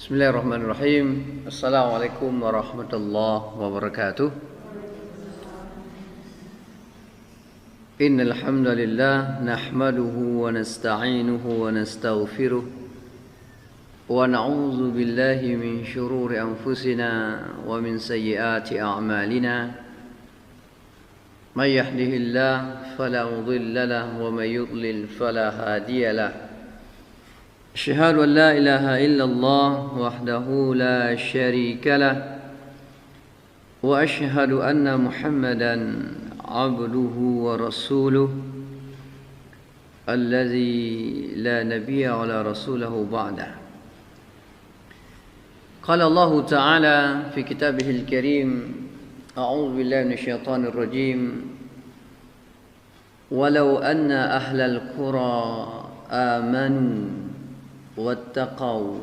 Bismillahirrahmanirrahim. Assalamualaikum warahmatullahi wabarakatuh. Innal hamdalillah nahmaduhu wa nasta'inuhu wa nastaghfiruh wa na'udzu billahi min shururi anfusina wa min sayyiati a'malina. May yahdihillahu fala mudilla lahu wa may yudlil fala hadiya lahu. أشهد أن لا إله إلا الله وحده لا شريك له وأشهد أن محمدا عبده ورسوله الذي لا نبي ولا رسوله بعده. قال الله تعالى في كتابه الكريم: أعوذ بالله من الشيطان الرجيم ولو أن أهل القرى آمنوا واتقوا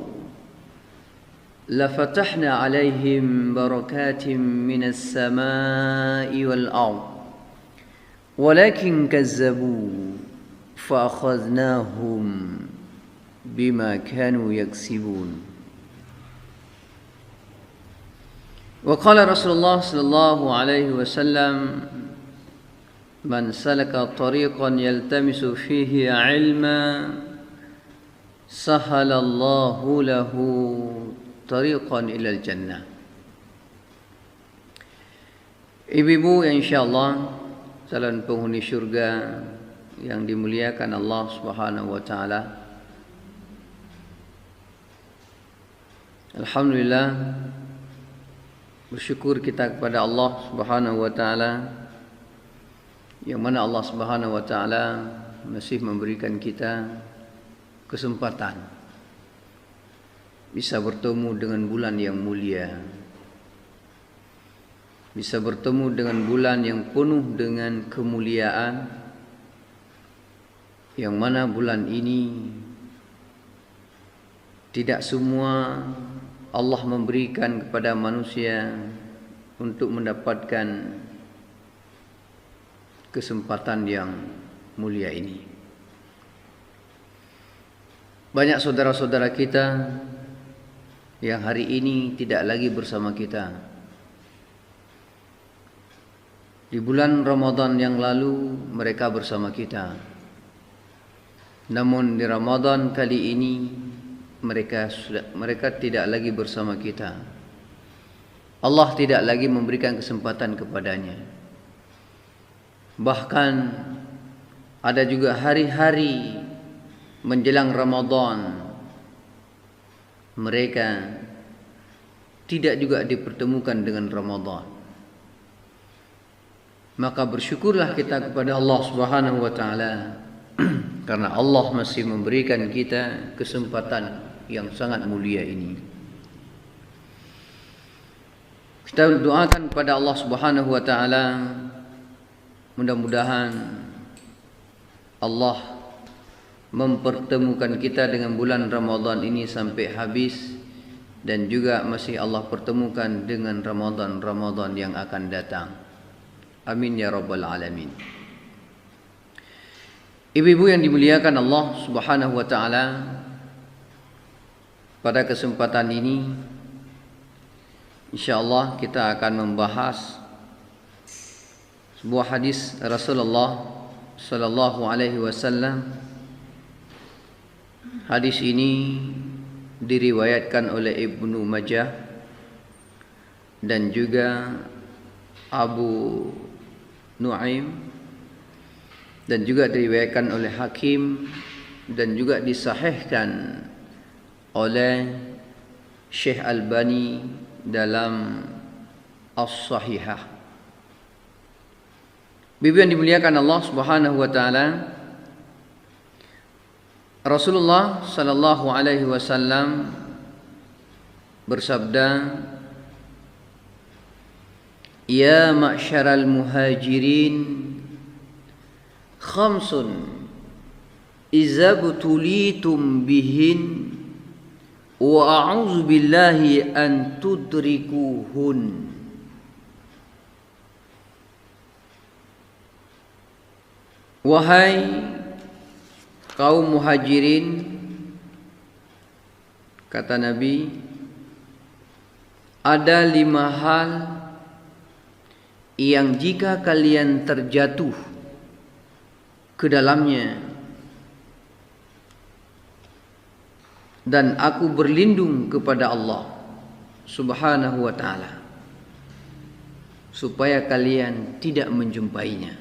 لفتحنا عليهم بركات من السماء والأرض ولكن كذبوا فأخذناهم بما كانوا يكسبون. وقال رسول الله صلى الله عليه وسلم: من سلك طريقا يلتمس فيه علما sahalallahu lahu tariqan ilal jannah. Ibu-ibu yang insyaallah calon penghuni syurga yang dimuliakan Allah Subhanahu wa taala. Alhamdulillah, bersyukur kita kepada Allah Subhanahu wa taala yang mana Allah Subhanahu wa taala masih memberikan kita kesempatan bisa bertemu dengan bulan yang mulia, bisa bertemu dengan bulan yang penuh dengan kemuliaan, yang mana bulan ini tidak semua Allah memberikan kepada manusia untuk mendapatkan kesempatan yang mulia ini. Banyak saudara-saudara kita yang hari ini tidak lagi bersama kita. Di bulan Ramadan yang lalu mereka bersama kita. Namun di Ramadan kali ini mereka tidak lagi bersama kita. Allah tidak lagi memberikan kesempatan kepadanya. Bahkan ada juga hari-hari menjelang Ramadan mereka tidak juga dipertemukan dengan Ramadan. Maka bersyukurlah kita kepada Allah Subhanahu wa taala karena Allah masih memberikan kita kesempatan yang sangat mulia ini. Kita doakan kepada Allah Subhanahu wa taala, mudah-mudahan Allah mempertemukan kita dengan bulan Ramadan ini sampai habis, dan juga masih Allah pertemukan dengan Ramadan yang akan datang. Amin ya rabbal alamin. Ibu-ibu yang dimuliakan Allah Subhanahu wa taala, pada kesempatan ini insyaallah kita akan membahas sebuah hadis Rasulullah sallallahu alaihi wasallam. Hadis ini diriwayatkan oleh Ibnu Majah dan juga Abu Nuaim, dan juga diriwayatkan oleh Hakim, dan juga disahihkan oleh Syekh Albani dalam As-Sahihah. Bibi yang dimuliakan Allah Subhanahu wa taala, Rasulullah sallallahu alaihi wasallam bersabda: Ya ma'syaral muhajirin, khamsun idza butulitum bihin wa a'udzu billahi an tudrikuhun. Wahai kaum muhajirin, kata Nabi, ada 5 hal yang jika kalian terjatuh ke dalamnya, dan aku berlindung kepada Allah Subhanahu wa ta'ala supaya kalian tidak menjumpainya.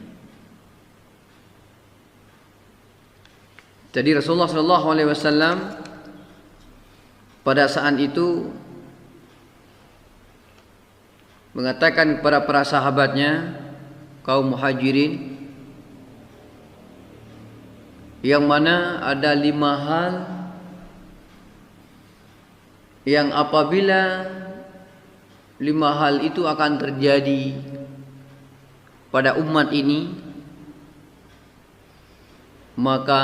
Jadi Rasulullah sallallahu alaihi wasallam pada saat itu mengatakan kepada para sahabatnya, kaum muhajirin, yang mana ada 5 hal yang apabila 5 hal itu akan terjadi pada umat ini, maka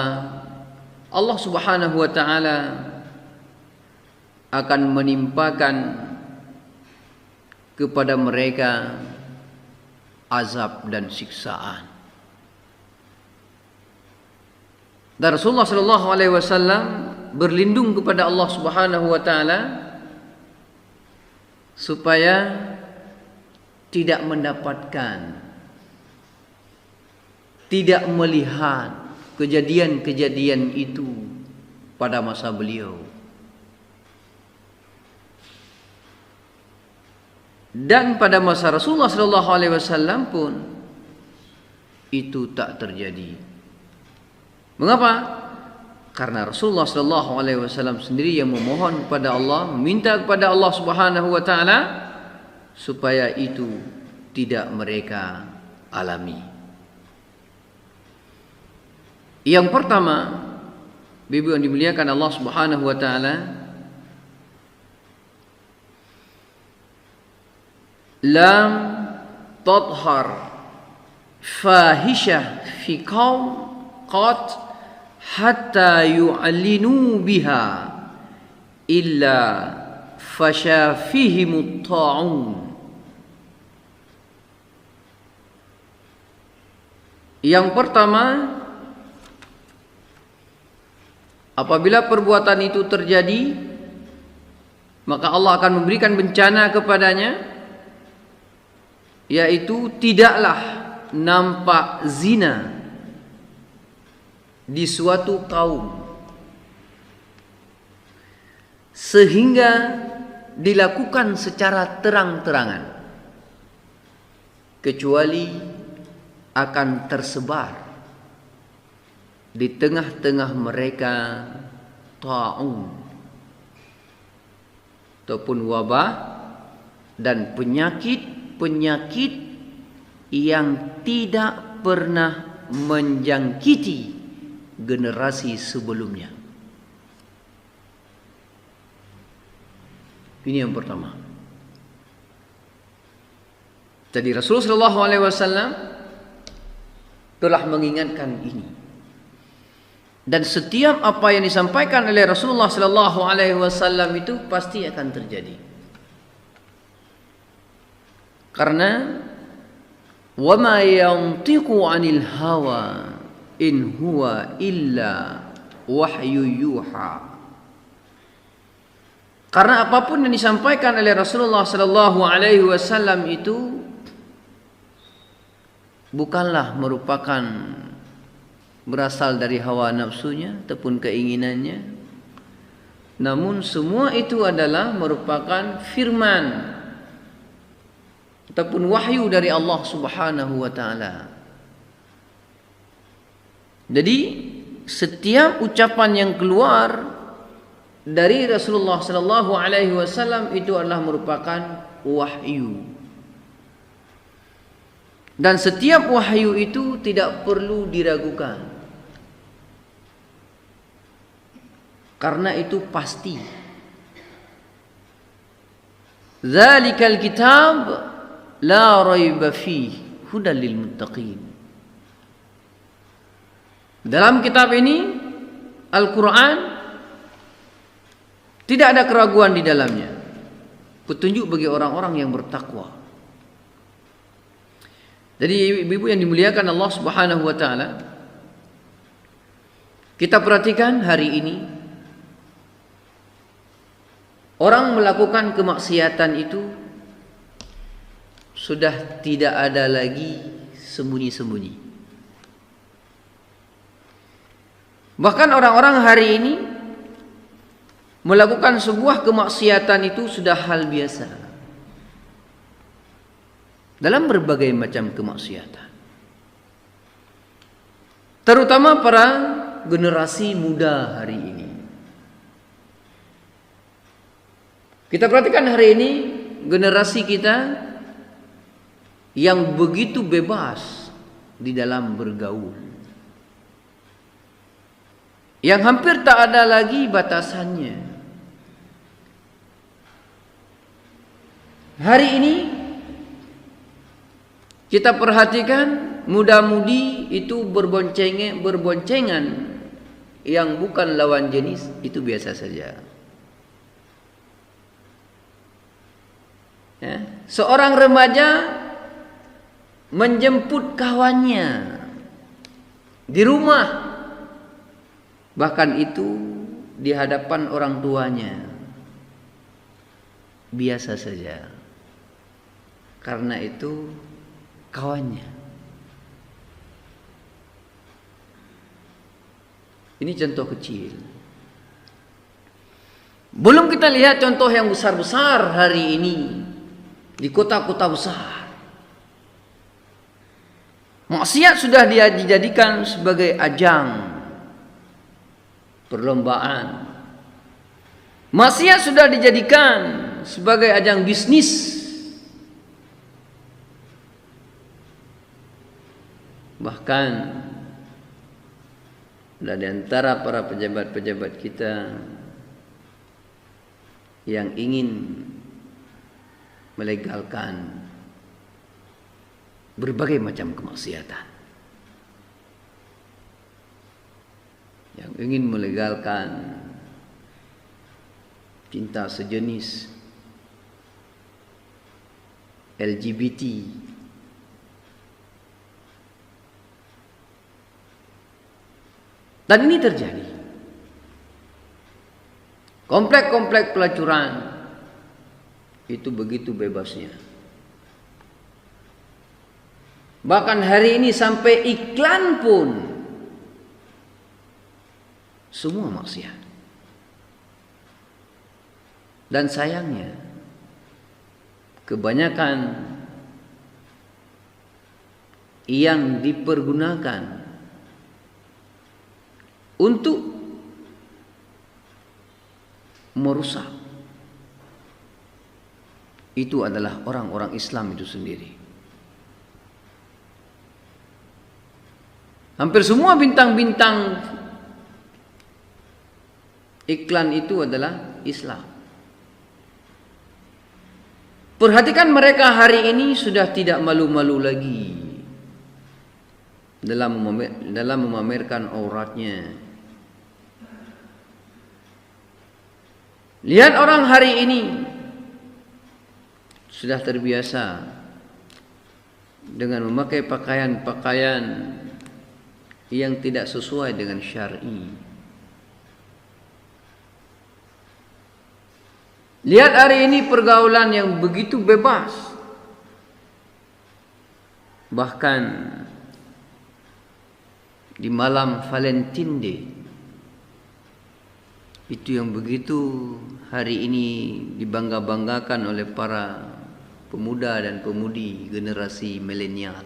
Allah Subhanahu wa ta'ala akan menimpakan kepada mereka azab dan siksaan. Dan Rasulullah sallallahu alaihi wasallam berlindung kepada Allah Subhanahu wa ta'ala supaya tidak mendapatkan, tidak melihat kejadian-kejadian itu pada masa beliau. Dan pada masa Rasulullah sallallahu alaihi wasallam pun itu tak terjadi. Mengapa? Karena Rasulullah sallallahu alaihi wasallam sendiri yang memohon kepada Allah, meminta kepada Allah Subhanahu wa ta'ala supaya itu tidak mereka alami. Yang pertama, Ibu yang dimuliakan Allah Subhanahu wa ta'ala, lam tadhhar fahishah fi qaum qat hatta yu'linu biha illa fasha fihim ta'un. Yang pertama, apabila perbuatan itu terjadi, maka Allah akan memberikan bencana kepadanya, yaitu tidaklah nampak zina di suatu kaum sehingga dilakukan secara terang-terangan, kecuali akan tersebar di tengah-tengah mereka ta'un ataupun wabah dan penyakit yang tidak pernah menjangkiti generasi sebelumnya. Ini yang pertama. Jadi Rasulullah sallallahu alaihi wasallam telah mengingatkan ini. Dan setiap apa yang disampaikan oleh Rasulullah sallallahu alaihi wasallam itu pasti akan terjadi. Karena wa ma yantiqu 'anil hawa in huwa illa wahyu yuha. Karena apapun yang disampaikan oleh Rasulullah sallallahu alaihi wasallam itu bukanlah merupakan berasal dari hawa nafsunya ataupun keinginannya, namun semua itu adalah merupakan firman ataupun wahyu dari Allah Subhanahu wa ta'ala. Jadi setiap ucapan yang keluar dari Rasulullah sallallahu alaihi wasallam itu adalah merupakan wahyu. Dan setiap wahyu itu tidak perlu diragukan, karena itu pasti. Zalikal kitab la raiba fihi hudal lil muttaqin. Dalam kitab ini, Al-Quran, tidak ada keraguan di dalamnya, petunjuk bagi orang-orang yang bertakwa. Jadi ibu-ibu yang dimuliakan Allah Subhanahu wa ta'ala, kita perhatikan hari ini orang melakukan kemaksiatan itu sudah tidak ada lagi sembunyi-sembunyi. Bahkan orang-orang hari ini melakukan sebuah kemaksiatan itu sudah hal biasa dalam berbagai macam kemaksiatan. Terutama para generasi muda hari ini. Kita perhatikan hari ini generasi kita yang begitu bebas di dalam bergaul, yang hampir tak ada lagi batasannya. Hari ini kita perhatikan muda-mudi itu berboncengan yang bukan lawan jenis itu biasa saja. Ya. Seorang remaja menjemput kawannya di rumah, bahkan itu di hadapan orang tuanya, biasa saja, karena itu kawannya. Ini contoh kecil. Belum kita lihat contoh yang besar-besar hari ini di kota-kota besar. Maksiat sudah dijadikan sebagai ajang perlombaan. Maksiat sudah dijadikan sebagai ajang bisnis. Bahkan ada di antara para pejabat-pejabat kita yang ingin melegalkan berbagai macam kemaksiatan, yang ingin melegalkan cinta sejenis, LGBT, dan ini terjadi. Komplek-komplek pelacuran itu begitu bebasnya. Bahkan hari ini sampai iklan pun semua maksiat. Dan sayangnya kebanyakan yang dipergunakan untuk merusak itu adalah orang-orang Islam itu sendiri. Hampir semua bintang-bintang iklan itu adalah Islam. Perhatikan mereka hari ini sudah tidak malu-malu lagi dalam memamerkan auratnya. Lihat orang hari ini sudah terbiasa dengan memakai pakaian-pakaian yang tidak sesuai dengan syar'i. Lihat hari ini pergaulan yang begitu bebas. Bahkan di malam Valentine Day itu yang begitu hari ini dibangga-banggakan oleh para pemuda dan pemudi generasi milenial.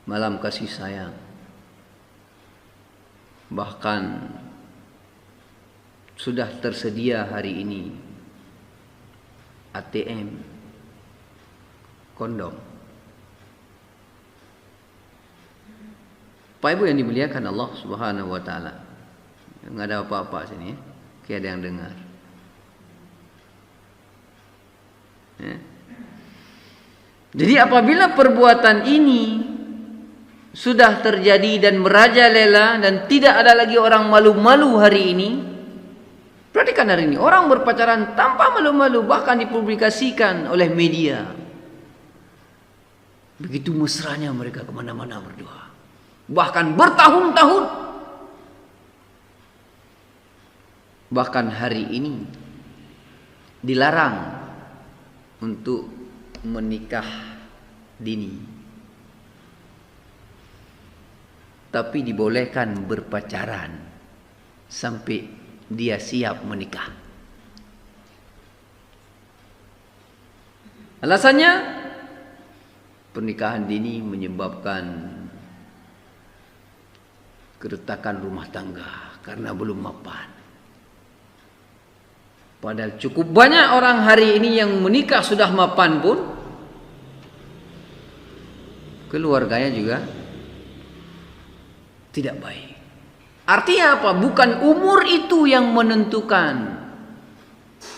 Malam kasih sayang. Bahkan sudah tersedia hari ini ATM kondom. Pak Ibu yang dimuliakan Allah Subhanahu wa taala. Enggak ada apa-apa sini ya. Kayak ada yang dengar. Ya. Jadi apabila perbuatan ini sudah terjadi dan merajalela dan tidak ada lagi orang malu-malu hari ini. Perhatikan hari ini orang berpacaran tanpa malu-malu, bahkan dipublikasikan oleh media. Begitu mesranya mereka kemana-mana berdua, bahkan bertahun-tahun. Bahkan hari ini dilarang untuk menikah dini, tapi dibolehkan berpacaran sampai dia siap menikah. Alasannya, pernikahan dini menyebabkan keretakan rumah tangga karena belum mapan. Padahal cukup banyak orang hari ini yang menikah sudah mapan pun keluarganya juga tidak baik. Artinya apa? Bukan umur itu yang menentukan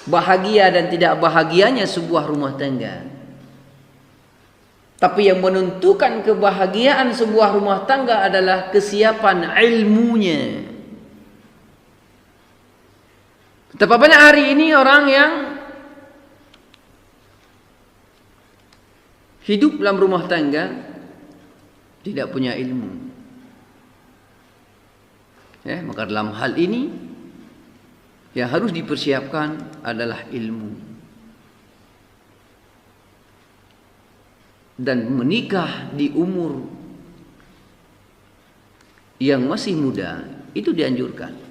bahagia dan tidak bahagianya sebuah rumah tangga. Tapi yang menentukan kebahagiaan sebuah rumah tangga adalah kesiapan ilmunya. Betapa banyak hari ini orang yang hidup dalam rumah tangga tidak punya ilmu. Maka dalam hal ini yang harus dipersiapkan adalah ilmu. Dan menikah di umur yang masih muda itu dianjurkan.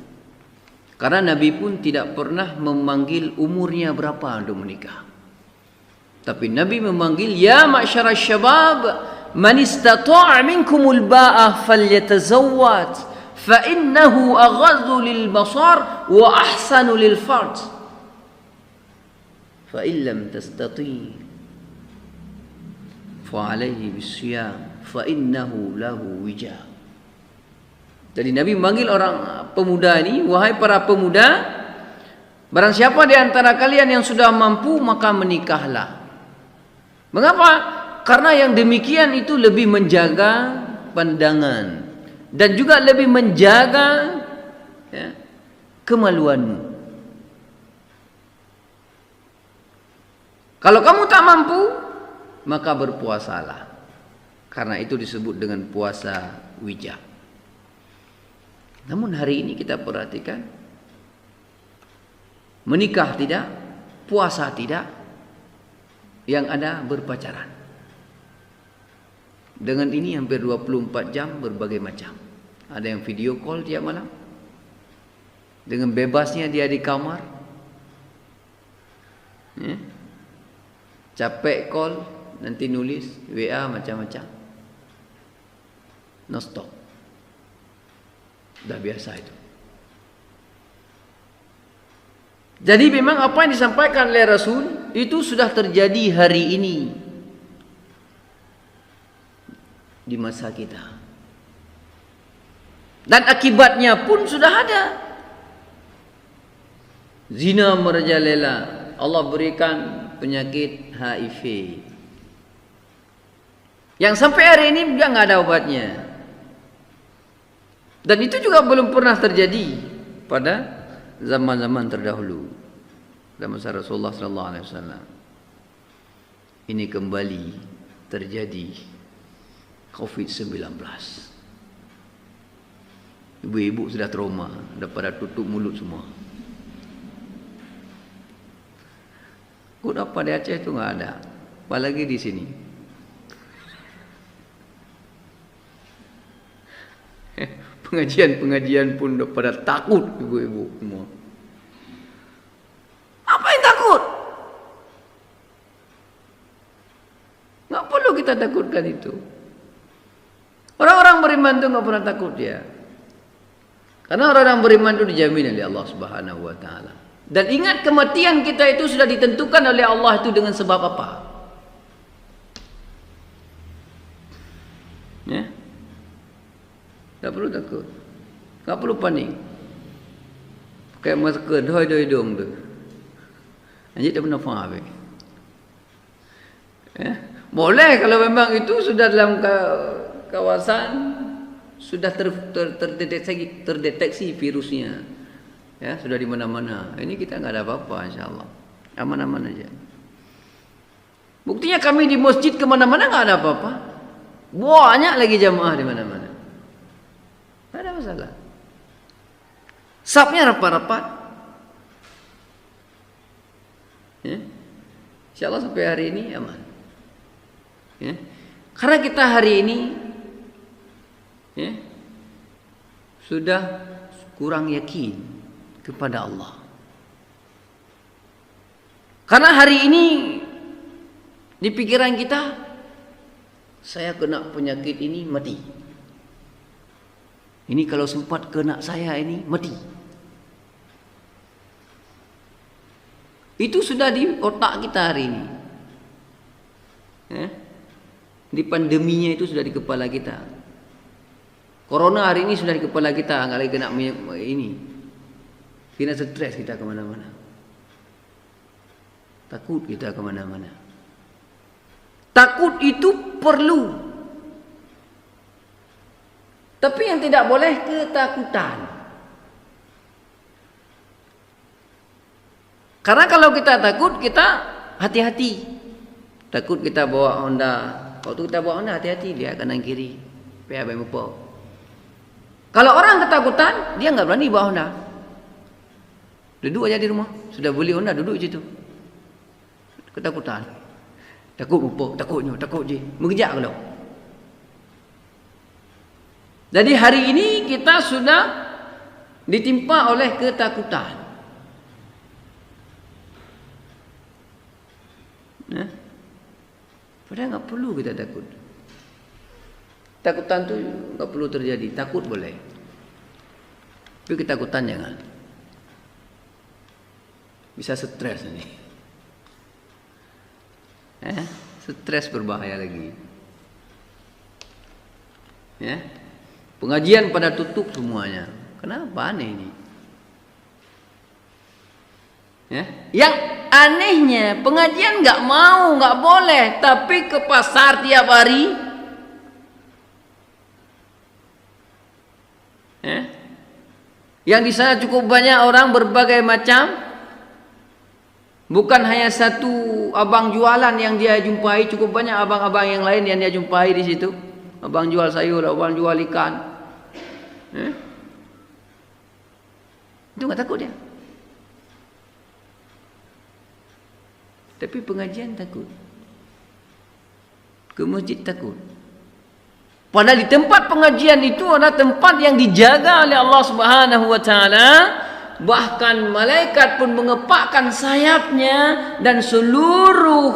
Karena Nabi pun tidak pernah memanggil umurnya berapa untuk menikah. Tapi Nabi memanggil, ya ma'syarasy syabab, man istata'a minkumul ba'ah falyatazawwaj, fa innahu aghaddu lil basar wa ahsanu lil farj. Fa in lam tastati' fa alayhi bisyam fa innahu lahu wija. Jadi Nabi memanggil orang pemuda ini, wahai para pemuda, barang siapa di antara kalian yang sudah mampu maka menikahlah. Mengapa? Karena yang demikian itu lebih menjaga pandangan dan juga lebih menjaga kemaluanmu. Kalau kamu tak mampu, maka berpuasalah. Karena itu disebut dengan puasa wija. Namun hari ini kita perhatikan, menikah tidak, puasa tidak, yang ada berpacaran. Dengan ini hampir 24 jam berbagai macam. Ada yang video call tiap malam, dengan bebasnya dia di kamar, capek call, nanti nulis WA macam-macam, no stop. Dah biasa itu. Jadi memang apa yang disampaikan oleh Rasul itu sudah terjadi hari ini di masa kita. Dan akibatnya pun sudah ada. Zina merajalela. Allah berikan penyakit HIV. Yang sampai hari ini dia nggak ada obatnya. Dan itu juga belum pernah terjadi pada zaman-zaman terdahulu. Dalam masa Rasulullah sallallahu alaihi wasallam. Ini kembali terjadi COVID-19. Ibu-ibu sudah trauma, dah pada tutup mulut semua. Kok apa di Aceh itu enggak ada. Apalagi di sini. Pengajian-pengajian pun dah pada takut ibu-ibu semua. Apa yang takut? Enggak perlu kita takutkan itu. Orang-orang beriman itu enggak pernah takut dia. Karena orang-orang beriman itu dijamin oleh Allah Subhanahu wa taala. Dan ingat, kematian kita itu sudah ditentukan oleh Allah itu dengan sebab apa? Ya. Tak perlu takut. Tak perlu panik. Pakai masker doi hidung tu. Anjir tak pernah faham. Boleh kalau memang itu sudah dalam kawasan sudah terdeteksi virusnya. Ya, sudah di mana-mana. Ini kita enggak ada apa-apa insyaallah. Aman-aman aja. Buktinya kami di masjid ke mana-mana enggak ada apa-apa. Banyak lagi jamaah di mana-mana. Tak ada masalah. Safnya rapat-rapat, Insya Allah sampai hari ini aman. Ya. Karena kita hari ini ya, sudah kurang yakin kepada Allah. Karena hari ini di pikiran kita, saya kena penyakit ini mati. Ini kalau sempat kena saya ini mati. Itu sudah di otak kita hari ini. Ya. Di pandeminya itu sudah di kepala kita. Corona hari ini sudah di kepala kita, nggak lagi kena ini. Kena stres kita kemana-mana. Takut kita kemana-mana. Takut itu perlu. Tapi yang tidak boleh ketakutan. Karena kalau kita takut, kita hati-hati. Takut kita bawa Honda. Waktu kita bawa Honda, hati-hati dia kanan kiri. PHB mupo. Kalau orang ketakutan, dia nggak berani bawa Honda. Duduk aja di rumah. Sudah beli Honda, duduk di situ. Ketakutan. Takut mupo, takutnya, takut je. Mengejar kalau. Jadi hari ini kita sudah ditimpa oleh ketakutan. Nah, padahal nggak perlu kita takut. Takutan tu nggak perlu terjadi. Takut boleh, tapi ketakutan jangan. Bisa stres ini. Stres berbahaya lagi. Ya, pengajian pada tutup semuanya. Kenapa aneh ini? Ya, yang anehnya pengajian nggak mau, nggak boleh, tapi ke pasar tiap hari. Ya, yang di sana cukup banyak orang berbagai macam. Bukan hanya satu abang jualan yang dia jumpai, cukup banyak abang-abang yang lain yang dia jumpai di situ. Abang jual sayur, abang jual ikan. Itu nggak takut dia. Tapi pengajian takut. Ke masjid takut. Padahal di tempat pengajian itu adalah tempat yang dijaga oleh Allah Subhanahu wa taala. Bahkan malaikat pun mengepakkan sayapnya dan seluruh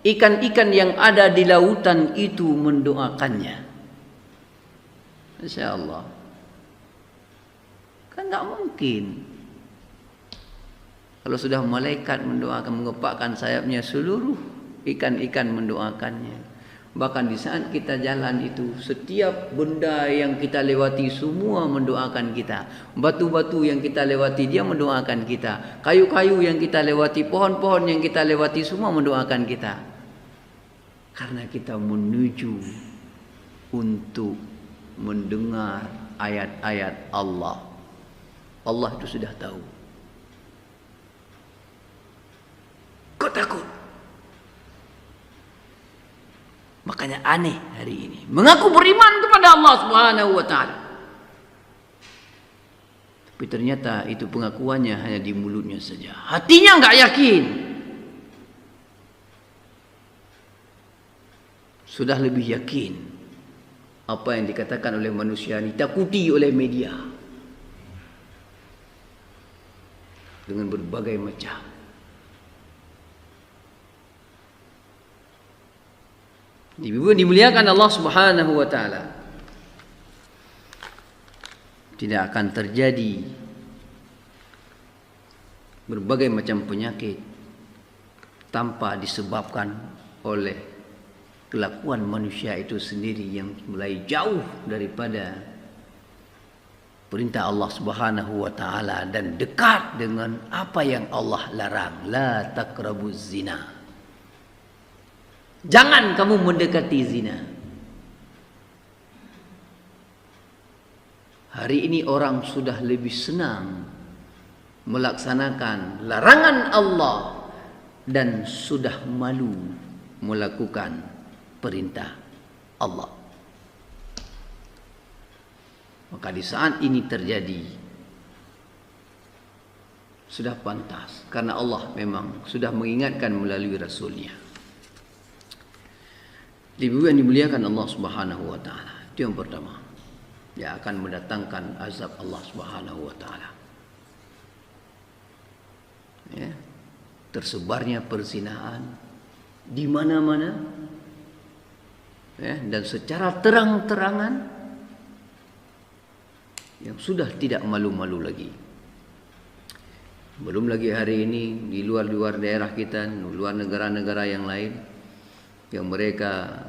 ikan-ikan yang ada di lautan itu mendoakannya. Masya Allah. Kan tak mungkin. Kalau sudah malaikat mendoakan, mengepakkan sayapnya, seluruh ikan-ikan mendoakannya. Bahkan di saat kita jalan itu, setiap benda yang kita lewati semua mendoakan kita. Batu-batu yang kita lewati dia mendoakan kita. Kayu-kayu yang kita lewati, pohon-pohon yang kita lewati semua mendoakan kita. Karena kita menuju untuk mendengar ayat-ayat Allah. Allah itu sudah tahu. Kau takut? Makanya aneh hari ini. Mengaku beriman kepada Allah Subhanahu wa taala. Tapi ternyata itu pengakuannya hanya di mulutnya saja. Hatinya enggak yakin. Sudah lebih yakin apa yang dikatakan oleh manusia ini, ditakuti oleh media. Dengan berbagai macam. Dimuliakan Allah Subhanahu wa taala. Tidak akan terjadi berbagai macam penyakit tanpa disebabkan oleh kelakuan manusia itu sendiri yang mulai jauh daripada perintah Allah Subhanahu wa taala dan dekat dengan apa yang Allah larang. La taqrabuz zina. Jangan kamu mendekati zina. Hari ini orang sudah lebih senang melaksanakan larangan Allah dan sudah malu melakukan perintah Allah. Maka di saat ini terjadi sudah pantas, karena Allah memang sudah mengingatkan melalui Rasulnya. Ibu yang dimuliakan Allah Subhanahu wa taala, itu yang pertama, yang akan mendatangkan azab Allah Subhanahu wa taala. Ya, tersebarnya perzinahan di mana-mana, ya, dan secara terang-terangan, yang sudah tidak malu-malu lagi. Belum lagi hari ini di luar-luar daerah kita, luar negara-negara yang lain, yang mereka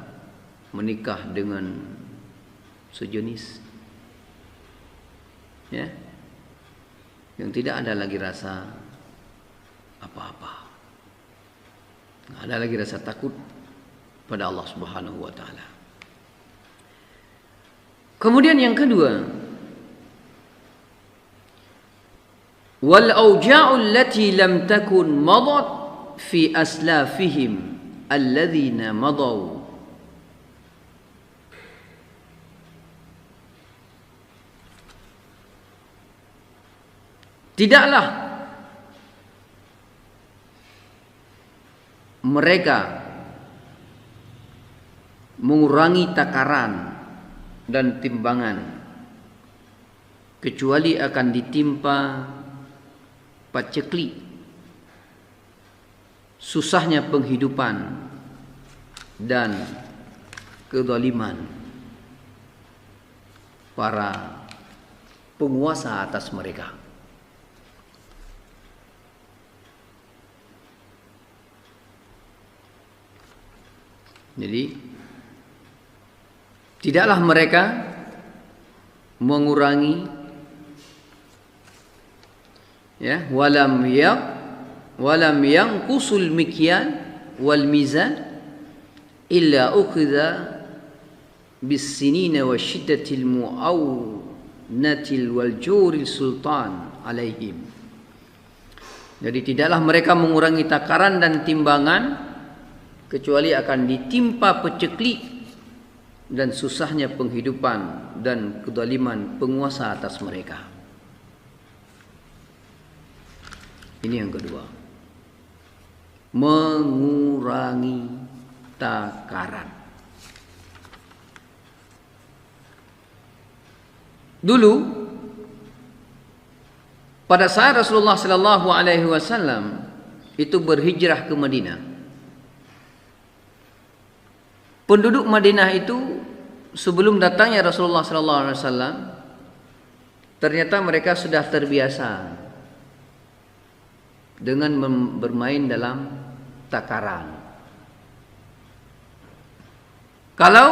menikah dengan sejenis, ya, yang tidak ada lagi rasa apa-apa, nggak ada lagi rasa takut pada Allah Subhanahu wa taala. Kemudian yang kedua, wal auja'u allati lam takun madat fi aslafihim alladzina madaw. Tidaklah mereka mengurangi takaran dan timbangan kecuali akan ditimpa paceklik, susahnya penghidupan, dan kezaliman para penguasa atas mereka. Jadi tidaklah mereka mengurangi, ya, walam yanqusul mikyan wal mizan illa ukhidha bis sinina wa shiddatil mu'awnatil wal juril sultan alaihim. Jadi tidaklah mereka mengurangi takaran dan timbangan kecuali akan ditimpa peceklik dan susahnya penghidupan dan kezaliman penguasa atas mereka. Ini yang kedua, mengurangi takaran. Dulu pada saat Rasulullah sallallahu alaihi wasallam itu berhijrah ke Madinah, penduduk Madinah itu sebelum datangnya Rasulullah sallallahu alaihi wasallam ternyata mereka sudah terbiasa dengan bermain dalam takaran. Kalau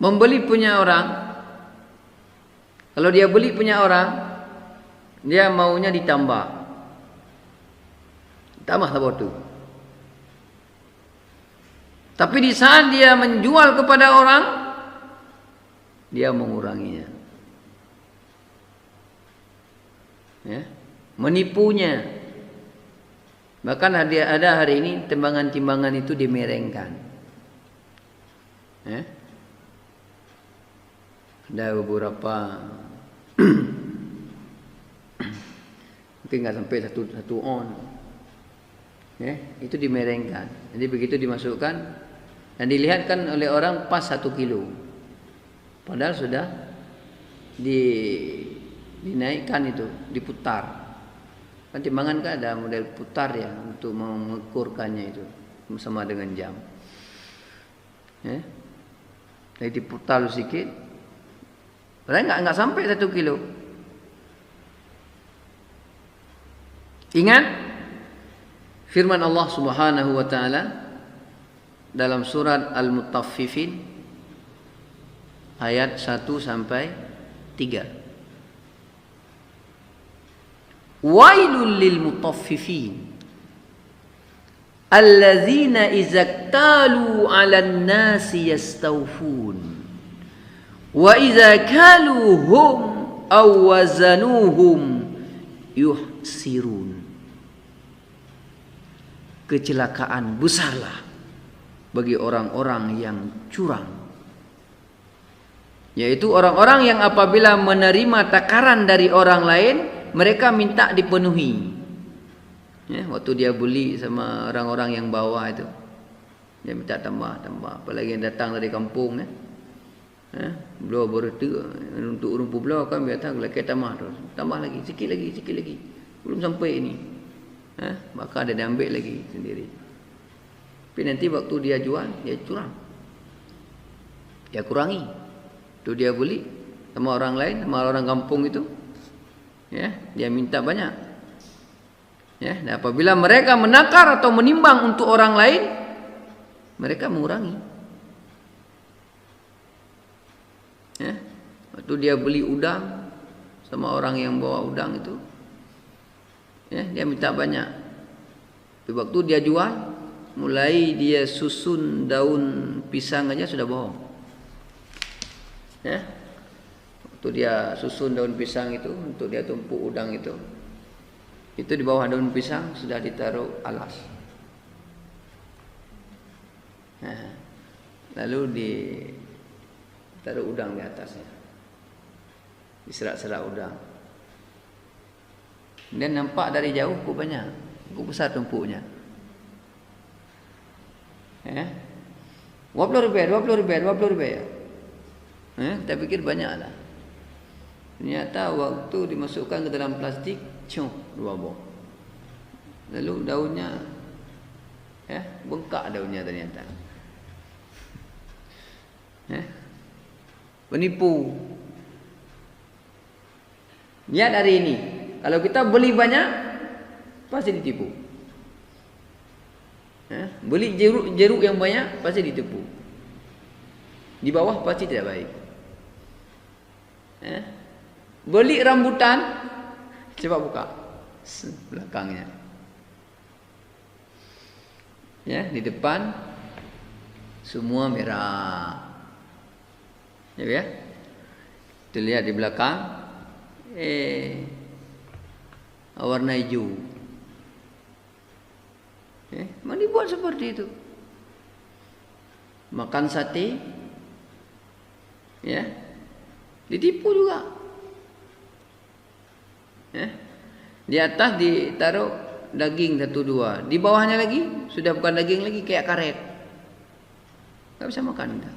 membeli punya orang, kalau dia beli punya orang, dia maunya ditambah waktu. Tapi di saat dia menjual kepada orang, dia menguranginya, ya, menipunya. Bahkan ada hari ini timbangan-timbangan itu dimerengkan, ya. Ada beberapa mungkin nggak sampai satu on, ya, itu dimerengkan. Jadi begitu dimasukkan dan dilihatkan oleh orang pas 1 kilo, padahal sudah dinaikkan, itu diputar. Kan timbangan kan ada model putar ya untuk mengukurkannya, itu sama dengan jam, ya. Jadi diputar sedikit, padahal nggak sampai 1 kilo. Ingat firman Allah Subhanahu wa taala dalam surat Al-Mutaffifin ayat 1 sampai 3. Wailul lil mutaffifin alladzina idza talu 'alan nasi yastawfun wa idza kaluhum aw wazanuhum yuhsirun. Kecelakaan besarlah bagi orang-orang yang curang, yaitu orang-orang yang apabila menerima takaran dari orang lain mereka minta dipenuhi. Ya, waktu dia beli sama orang-orang yang bawah itu, dia minta tambah. Apalagi yang datang dari kampung, beliau berhenti untuk rumput beliau kan biasa lagi tambah lagi, sikit lagi, belum sampai ini. Maka dia ambil lagi sendiri. Tapi nanti waktu dia jual, dia curang, dia kurangi. Itu dia beli sama orang lain, sama orang kampung itu, ya, dia minta banyak. Ya, dan apabila mereka menakar atau menimbang untuk orang lain, mereka mengurangi. Ya, waktu dia beli udang sama orang yang bawa udang itu, ya, dia minta banyak. Tapi waktu dia jual, mulai dia susun daun pisang aja sudah bohong. Ya, waktu dia susun daun pisang itu untuk dia tumpuk udang itu di bawah daun pisang sudah ditaruh alas. Lalu ditaruh udang di atasnya, diserak-serak udang. Dan nampak dari jauh kok banyak, kok besar tumpuknya. 20 rupiah. Kita pikir banyak lah. Ternyata waktu dimasukkan ke dalam plastik, 2 buah. Lalu daunnya, bengkak daunnya ternyata. Penipu. Niat hari ini, kalau kita beli banyak, pasti ditipu. Beli jeruk yang banyak, pasti ditipu. Di bawah pasti tidak baik. Beli rambutan, coba buka belakangnya. Ya, di depan semua merah. Ya. Kita lihat di belakang, warna hijau. Memang dibuat seperti itu. Makan sate, ya, ditipu juga. Di atas ditaruh daging 1-2, di bawahnya lagi sudah bukan daging lagi, kayak karet. Gak bisa makan dah.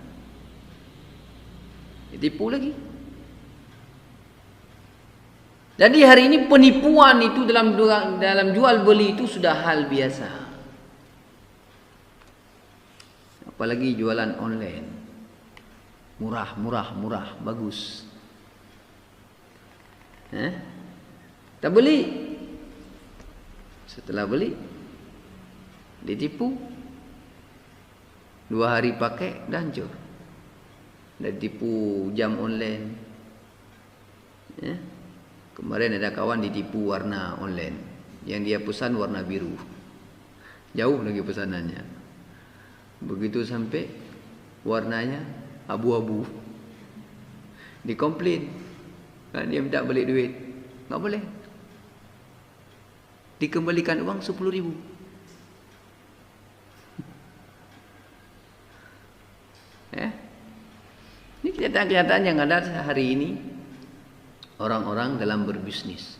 Ditipu lagi. Jadi hari ini penipuan itu dalam jual beli itu sudah hal biasa. Apalagi jualan online. Murah, bagus. Kita beli. Setelah beli, ditipu. 2 hari pakai, dah hancur. Dah ditipu jam online. Kemarin ada kawan ditipu warna online. Yang dia pesan warna biru. Jauh lagi pesanannya. Begitu sampai, warnanya abu-abu. Dikomplain. Dia minta balik duit. Tak boleh. Dikembalikan uang 10.000. Ini kenyataan yang ada hari ini. Orang-orang dalam berbisnis.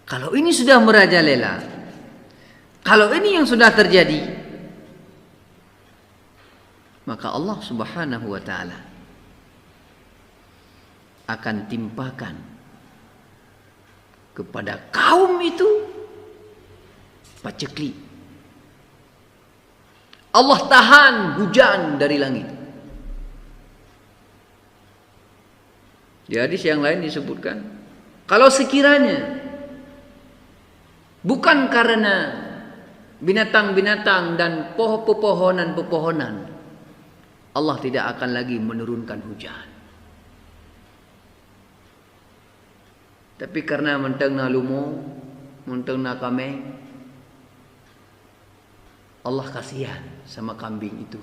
Kalau ini sudah merajalela, kalau ini yang sudah terjadi, maka Allah Subhanahu wa ta'ala akan timpakan kepada kaum itu paceklik. Allah tahan hujan dari langit. Di hadis yang lain disebutkan, kalau sekiranya bukan karena binatang-binatang dan pepohonan-pepohonan, Allah tidak akan lagi menurunkan hujan. Tapi karena menteng na lumo, menteng na kameng, Allah kasihan sama kambing itu.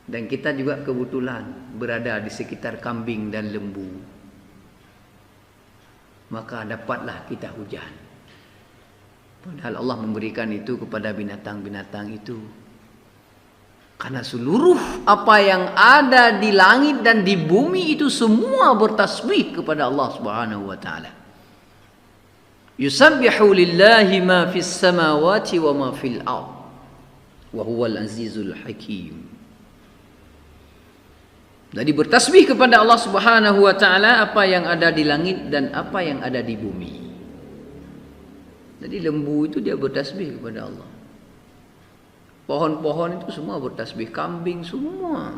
Dan kita juga kebetulan berada di sekitar kambing dan lembu. Maka dapatlah kita hujan. Padahal Allah memberikan itu kepada binatang-binatang itu. Karena seluruh apa yang ada di langit dan di bumi itu semua bertasbih kepada Allah Subhanahu wa taala. Yusabbihu lillahi ma fis samawati wa ma fil ard wa huwal azizul hakim. Jadi bertasbih kepada Allah Subhanahu wa taala apa yang ada di langit dan apa yang ada di bumi. Jadi lembu itu dia bertasbih kepada Allah. Pohon-pohon itu semua bertasbih, kambing semua.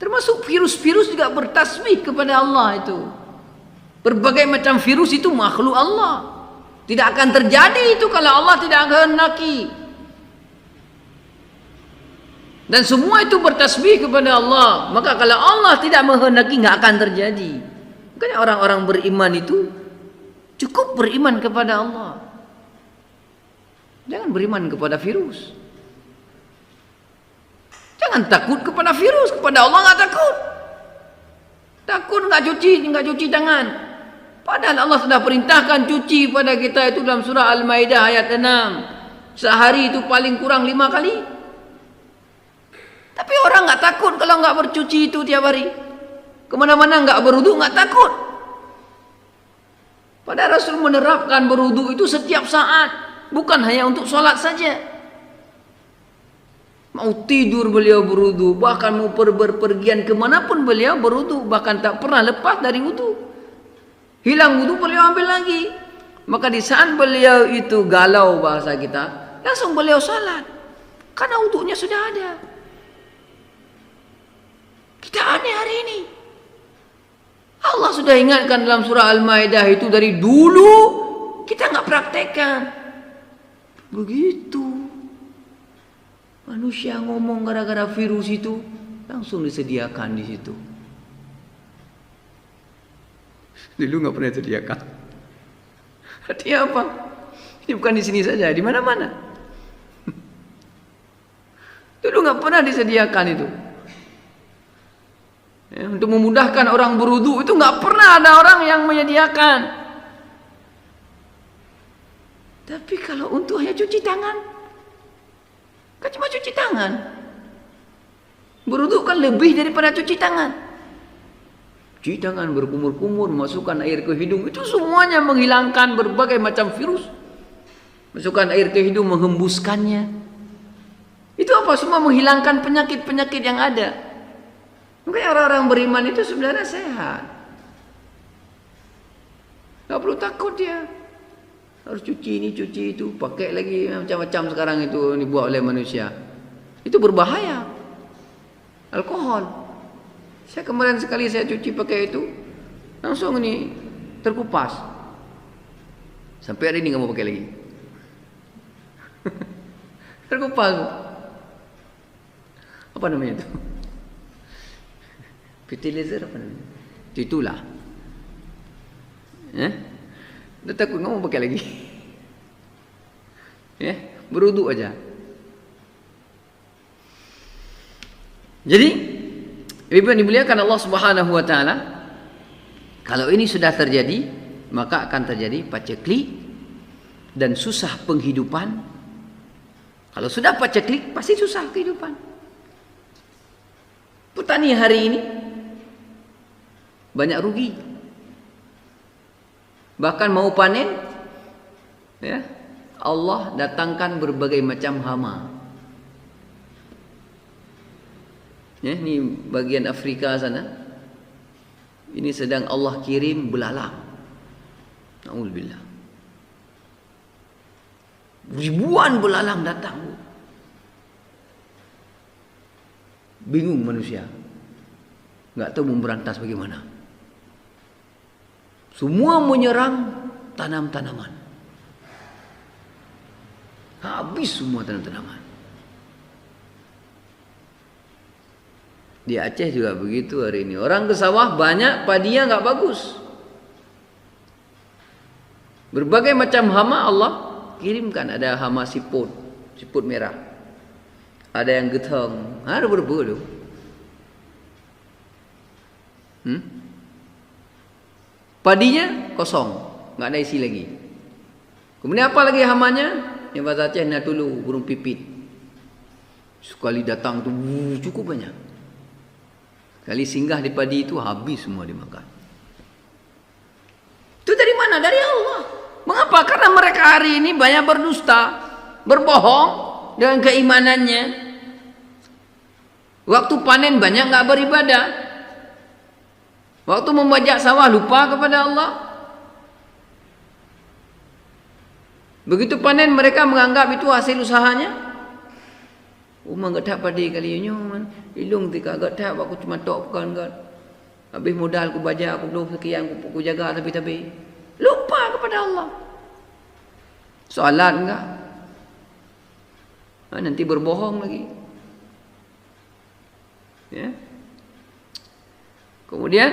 Termasuk virus-virus juga bertasbih kepada Allah itu. Berbagai macam virus itu makhluk Allah. Tidak akan terjadi itu kalau Allah tidak kehendaki. Dan semua itu bertasbih kepada Allah. Maka kalau Allah tidak menghendaki nggak akan terjadi. Makanya orang-orang beriman itu cukup beriman kepada Allah. Jangan beriman kepada virus. Jangan takut kepada virus, kepada Allah nggak takut. Takut nggak cuci tangan. Padahal Allah sudah perintahkan cuci pada kita itu dalam surah Al-Maidah ayat 6. Sehari itu paling kurang 5 kali. Tapi orang nggak takut kalau nggak bercuci itu tiap hari. Kemana-mana nggak berwudu nggak takut. Padahal Rasul menerapkan berwudu itu setiap saat, bukan hanya untuk sholat saja. Mau tidur beliau berwudu, bahkan mau berpergian kemanapun beliau berwudu, bahkan tak pernah lepas dari wudu. Hilang wudu beliau ambil lagi. Maka di saat beliau itu galau bahasa kita, langsung beliau salat karena wudunya sudah ada. Kita aneh hari ini. Allah sudah ingatkan dalam surah Al-Maidah itu dari dulu, kita nggak praktekkan. Begitu. Manusia ngomong gara-gara virus itu langsung disediakan di situ. Dulu nggak pernah disediakan. Artinya apa? Ini bukan di sini saja, di mana-mana. Dulu nggak pernah disediakan itu. Ya, untuk memudahkan orang berwudu itu nggak pernah ada orang yang menyediakan. Tapi kalau untuk hanya cuci tangan, kan cuma cuci tangan. Berwudu kan lebih daripada cuci tangan. Cuci tangan, berkumur-kumur, masukkan air ke hidung, itu semuanya menghilangkan berbagai macam virus. Masukkan air ke hidung, menghembuskannya. Itu apa? Semua menghilangkan penyakit-penyakit yang ada. Makanya orang-orang beriman itu sebenarnya sehat. Gak perlu takut dia. Harus cuci ini, cuci itu, pakai lagi macam-macam sekarang itu dibuat oleh manusia. Itu berbahaya. Alkohol. Saya kemarin sekali saya cuci pakai itu, langsung ini terkupas. Sampai hari ini nggak mau pakai lagi. Terkupas. Apa namanya itu? Fertilizer apa namanya? Itulah. Udah takut nggak mau pakai lagi. Berwudu aja. Jadi dimuliakan Allah Subhanahu wa taala. Kalau ini sudah terjadi, maka akan terjadi paceklik dan susah penghidupan. Kalau sudah paceklik, pasti susah kehidupan. Petani hari ini banyak rugi. Bahkan mau panen, ya, Allah datangkan berbagai macam hama. Ya, ini bagian Afrika sana. Ini sedang Allah kirim belalang. Na'udzubillah. Ribuan belalang datang. Bingung manusia. Nggak tahu memberantas bagaimana. Semua menyerang tanam-tanaman. Habis semua tanam-tanaman. Di Aceh juga begitu hari ini. Orang ke sawah banyak, padinya nggak bagus. Berbagai macam hama Allah kirimkan. Ada hama siput merah. Ada yang getong. Ada berapa tu? Padinya kosong, nggak ada isi lagi. Kemudian apa lagi hamanya? Yang bahasa Aceh natulu, burung pipit. Sekali datang tu cukup banyak. Kali singgah di padi itu habis semua dimakan. Itu dari mana? Dari Allah. Mengapa? Karena mereka hari ini banyak berdusta, berbohong dengan keimanannya. Waktu panen banyak nggak beribadah. Waktu membajak sawah lupa kepada Allah. Begitu panen mereka menganggap itu hasil usahanya. Umang gadak padi kali nyoman, ilung tika gadak aku cuma tok kan kan. Habis modal aku baca aku belum sekian aku jaga tapi lupa kepada Allah. Solat enggak? Nanti berbohong lagi. Ya. Kemudian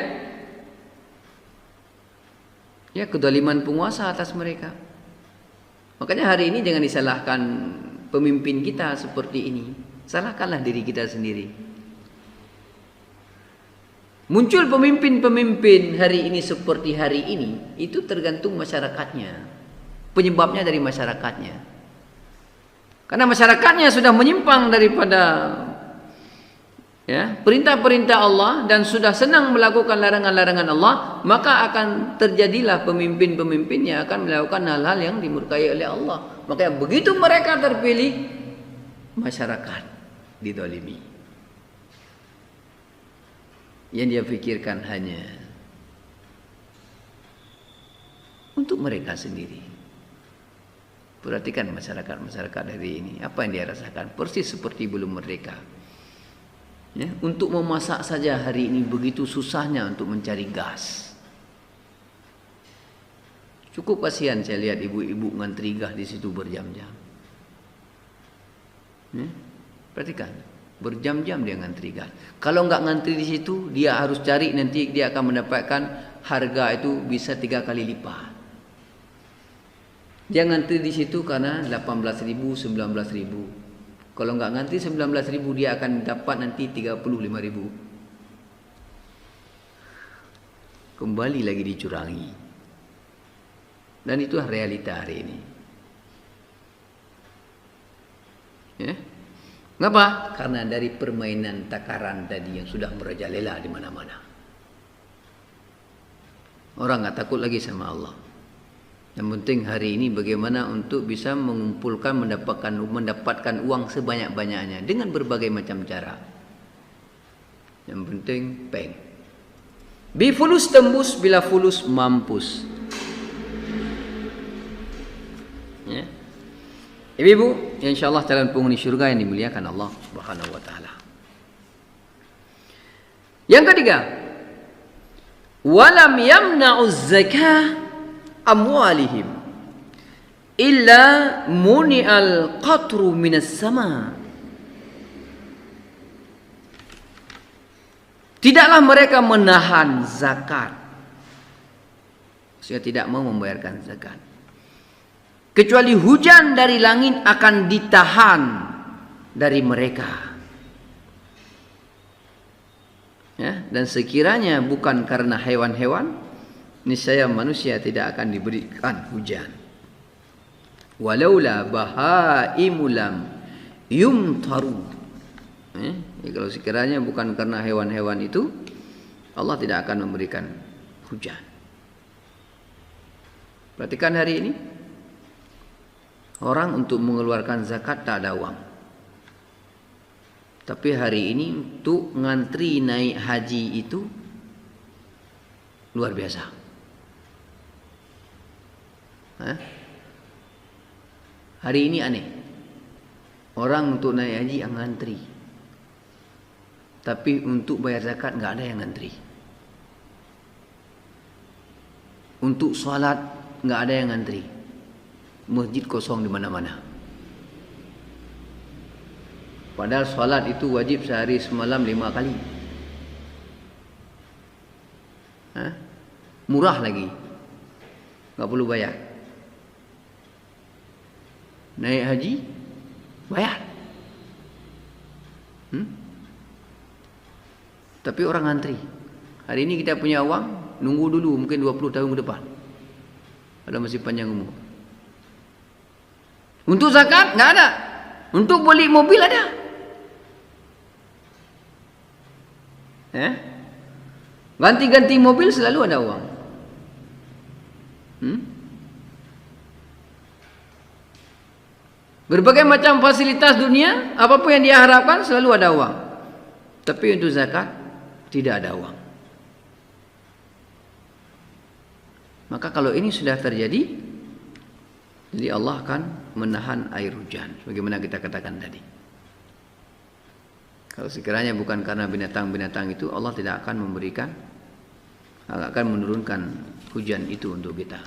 ya kedoliman penguasa atas mereka. Makanya hari ini jangan disalahkan pemimpin kita seperti ini. Salahkanlah diri kita sendiri. Muncul pemimpin-pemimpin hari ini seperti hari ini, itu tergantung masyarakatnya. Penyebabnya dari masyarakatnya. Karena masyarakatnya sudah menyimpang daripada perintah-perintah Allah dan sudah senang melakukan larangan-larangan Allah, maka akan terjadilah pemimpin-pemimpin yang akan melakukan hal-hal yang dimurkai oleh Allah. Makanya begitu mereka terpilih, masyarakat didolimi. Yang dia pikirkan hanya untuk mereka sendiri. Perhatikan masyarakat hari ini, apa yang dia rasakan persis seperti belum merdeka. Ya, untuk memasak saja hari ini begitu susahnya untuk mencari gas. Cukup kasihan saya lihat ibu-ibu ngantri gas di situ berjam-jam. Ya, perhatikan, berjam-jam dia ngantri gas. Kalau nggak ngantri di situ, dia harus cari, nanti dia akan mendapatkan harga itu bisa 3 kali lipat. Dia ngantri di situ karena 18.000, 19.000. Kalau nggak ngantri 19.000 dia akan dapat nanti 35.000. Kembali lagi dicurangi. Dan itulah realita hari ini. Ya. Ngapa? Karena dari permainan takaran tadi yang sudah merajalela di mana-mana. Orang nggak takut lagi sama Allah. Yang penting hari ini bagaimana untuk bisa mengumpulkan, mendapatkan uang sebanyak-banyaknya dengan berbagai macam cara. Yang penting peng. Bi fulus tembus, bila fulus mampus. Ya. Ibu-ibu, insyaallah calon penghuni syurga yang dimuliakan Allah Subhanahu wa taala. Yang ketiga, walam yamna'uz zakah amwalihim illa muni'al qatru minas sama. Tidaklah mereka menahan zakat, maksudnya tidak mau membayarkan zakat, kecuali hujan dari langit akan ditahan dari mereka. Ya, dan sekiranya bukan karena hewan-hewan, niscaya manusia tidak akan diberikan hujan. Walaula bahaimulam yumtaru. Ya, kalau sekiranya bukan karena hewan-hewan itu, Allah tidak akan memberikan hujan. Perhatikan hari ini, orang untuk mengeluarkan zakat tak ada uang. Tapi hari ini untuk ngantri naik haji itu luar biasa. Hari ini aneh. Orang untuk naik haji yang ngantri. Tapi untuk bayar zakat nggak ada yang ngantri. Untuk sholat nggak ada yang ngantri. Masjid kosong di mana-mana. Padahal sholat itu wajib sehari semalam 5 kali. Murah lagi. Nggak perlu bayar. Naik haji bayar. Tapi orang ngantri. Hari ini kita punya uang, nunggu dulu mungkin 20 tahun ke depan. Ada masih panjang umur. Untuk zakat nggak ada. Untuk beli mobil ada. Ganti-ganti mobil selalu ada uang. Berbagai macam fasilitas dunia, apapun yang dia harapkan selalu ada uang. Tapi untuk zakat tidak ada uang. Maka kalau ini sudah terjadi, jadi Allah akan menahan air hujan, sebagaimana kita katakan tadi. Kalau sekiranya bukan karena binatang-binatang itu, Allah tidak akan menurunkan hujan itu untuk kita.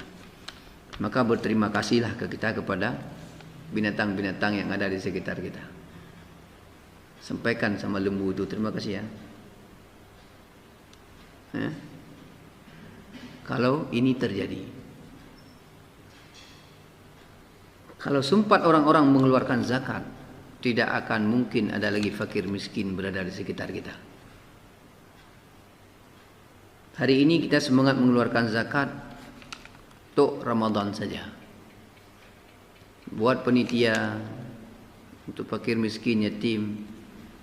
Maka berterima kasihlah kita kepada binatang-binatang yang ada di sekitar kita. Sampaikan sama lembu itu, terima kasih ya. Kalau ini terjadi, kalau sempat orang-orang mengeluarkan zakat, tidak akan mungkin ada lagi fakir miskin berada di sekitar kita. Hari ini kita semangat mengeluarkan zakat untuk Ramadan saja. Buat penitia untuk fakir miskin yatim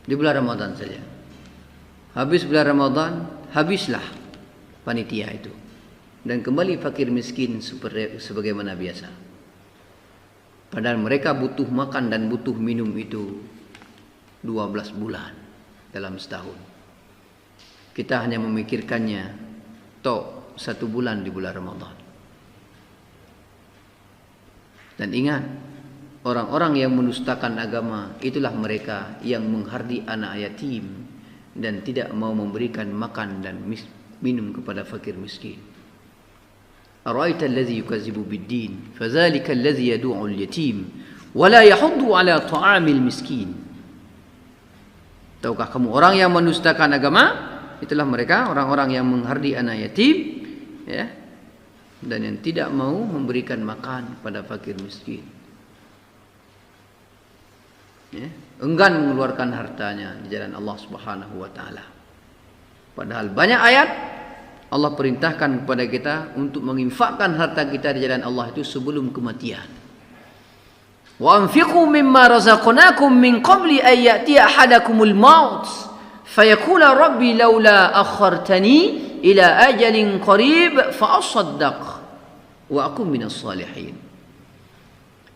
di bulan Ramadan saja. Habis bulan Ramadan, habislah panitia itu. Dan kembali fakir miskin sebagaimana biasa. Padahal mereka butuh makan dan butuh minum itu 12 bulan dalam setahun. Kita hanya memikirkannya tok 1 bulan di bulan Ramadan. Dan ingat, orang-orang yang menustakan agama itulah mereka yang menghardi anak yatim dan tidak mau memberikan makan dan minum kepada fakir miskin. Ara'aita allazi yukazzibu bid-din fadzalika allazi yad'u al-yatim wa la yahuddu 'ala ta'amil miskin. Tahukah kamu orang yang menustakan agama? Itulah mereka orang-orang yang menghardi anak yatim, ya, dan yang tidak mau memberikan makan pada fakir miskin. Ya, enggan mengeluarkan hartanya di jalan Allah Subhanahu wa taala. Padahal banyak ayat Allah perintahkan kepada kita untuk menginfakkan harta kita di jalan Allah itu sebelum kematian. Wa anfiqu mimma razaqnakum min qabli an ya'tiya ahadakumul maut fayaqula rabbi laula akhartani ila ajalin qarib fa asaddaq wa akum minas salihin.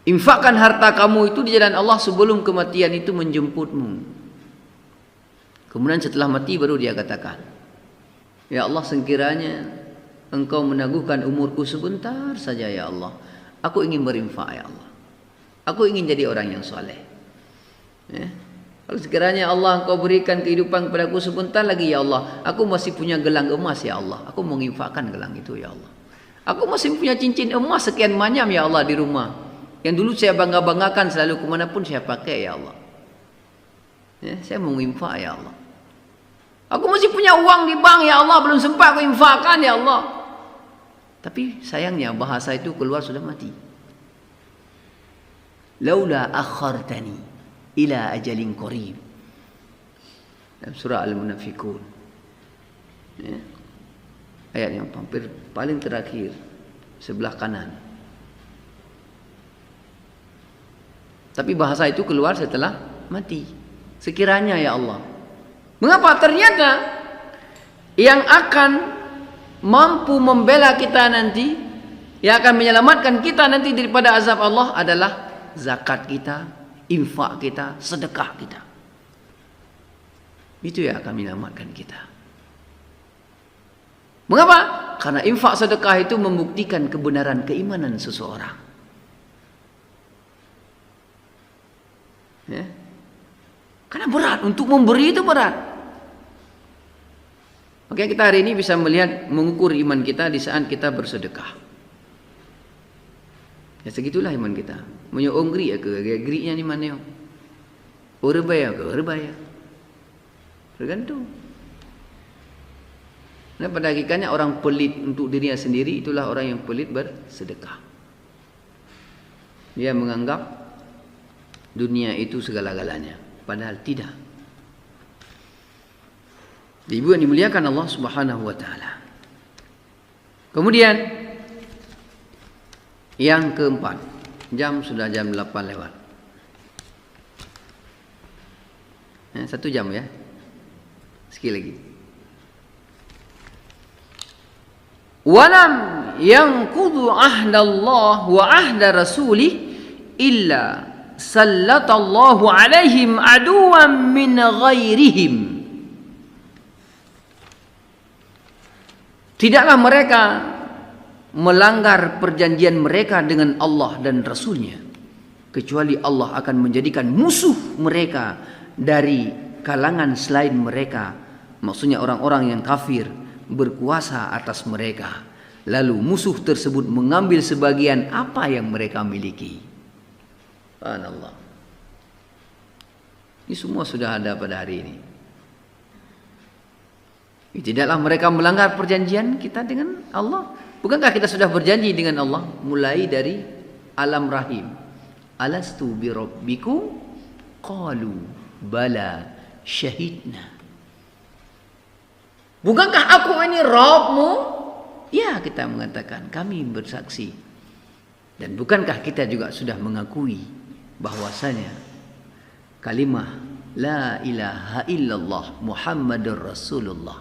Infakkan harta kamu itu di jalan Allah sebelum kematian itu menjemputmu. Kemudian setelah mati baru dia katakan, ya Allah, sekiranya engkau menangguhkan umurku sebentar saja ya Allah, aku ingin berinfak ya Allah, aku ingin jadi orang yang soleh. Ya. Kalau sekiranya Allah engkau berikan kehidupan kepadaku sebentar lagi ya Allah, aku masih punya gelang emas ya Allah, aku mau menginfakkan gelang itu ya Allah. Aku masih punya cincin emas sekian banyak ya Allah di rumah, yang dulu saya bangga-banggakan selalu kemanapun saya pakai ya Allah. Ya, saya mau menginfak ya Allah. Aku masih punya uang di bank ya Allah, belum sempat aku infakkan ya Allah. Tapi sayangnya bahasa itu keluar sudah mati. Laula akhartani ila ajalin qarib. Dalam surah Al-Munafiqun. Ya. Ayat yang hampir paling terakhir sebelah kanan. Tapi bahasa itu keluar setelah mati. Sekiranya ya Allah. Mengapa? Ternyata yang akan mampu membela kita nanti, yang akan menyelamatkan kita nanti daripada azab Allah adalah zakat kita, infak kita, sedekah kita. Itu yang akan menyelamatkan kita. Mengapa? Karena infak sedekah itu membuktikan kebenaran keimanan seseorang. Ya. Karena berat, untuk memberi itu berat. Makanya kita hari ini bisa melihat, mengukur iman kita di saat kita bersedekah. Ya segitulah iman kita. Menyokong geri ke gerinya ni mana? Rebaya ke rebaya. Tergantung. Nah, pada hakikatnya orang pelit untuk dirinya sendiri itulah orang yang pelit bersedekah. Dia menganggap dunia itu segala-galanya, padahal tidak. Ibu yang dimuliakan Allah Subhanahu wa taala. Kemudian yang keempat, sudah jam 8 lewat. 1 jam ya. Sekali lagi. walam yanqudu ahdallah wa ahda rasulih illa sallatallahu alaihim aduwan min ghairihim. Tidaklah mereka melanggar perjanjian mereka dengan Allah dan Rasulnya, kecuali Allah akan menjadikan musuh mereka dari kalangan selain mereka. Maksudnya orang-orang yang kafir berkuasa atas mereka. Lalu musuh tersebut mengambil sebagian apa yang mereka miliki. Subhanallah. Ini semua sudah ada pada hari ini. Tidaklah mereka melanggar perjanjian kita dengan Allah. Bukankah kita sudah berjanji dengan Allah mulai dari alam rahim? Alastu bi rabbikum? Qalu bala syahidna. Bukankah aku ini Rabbmu? Ya, kita mengatakan kami bersaksi. Dan bukankah kita juga sudah mengakui bahwasanya kalimah la ilaha illallah Muhammadur Rasulullah,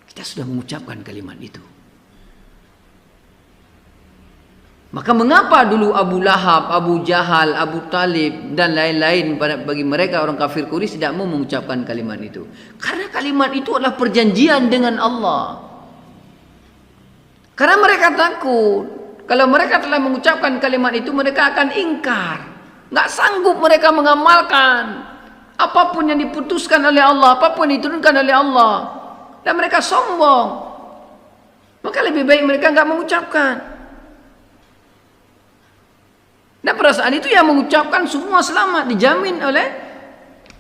kita sudah mengucapkan kalimat itu. Maka mengapa dulu Abu Lahab, Abu Jahal, Abu Talib dan lain-lain bagi mereka orang kafir Quraisy tidak mau mengucapkan kalimat itu? Karena kalimat itu adalah perjanjian dengan Allah. Karena mereka takut kalau mereka telah mengucapkan kalimat itu mereka akan ingkar. Nggak sanggup mereka mengamalkan apapun yang diputuskan oleh Allah, apapun yang diturunkan oleh Allah. Dan mereka sombong. Maka lebih baik mereka nggak mengucapkan. Dan perasaan itu yang mengucapkan semua selamat, dijamin oleh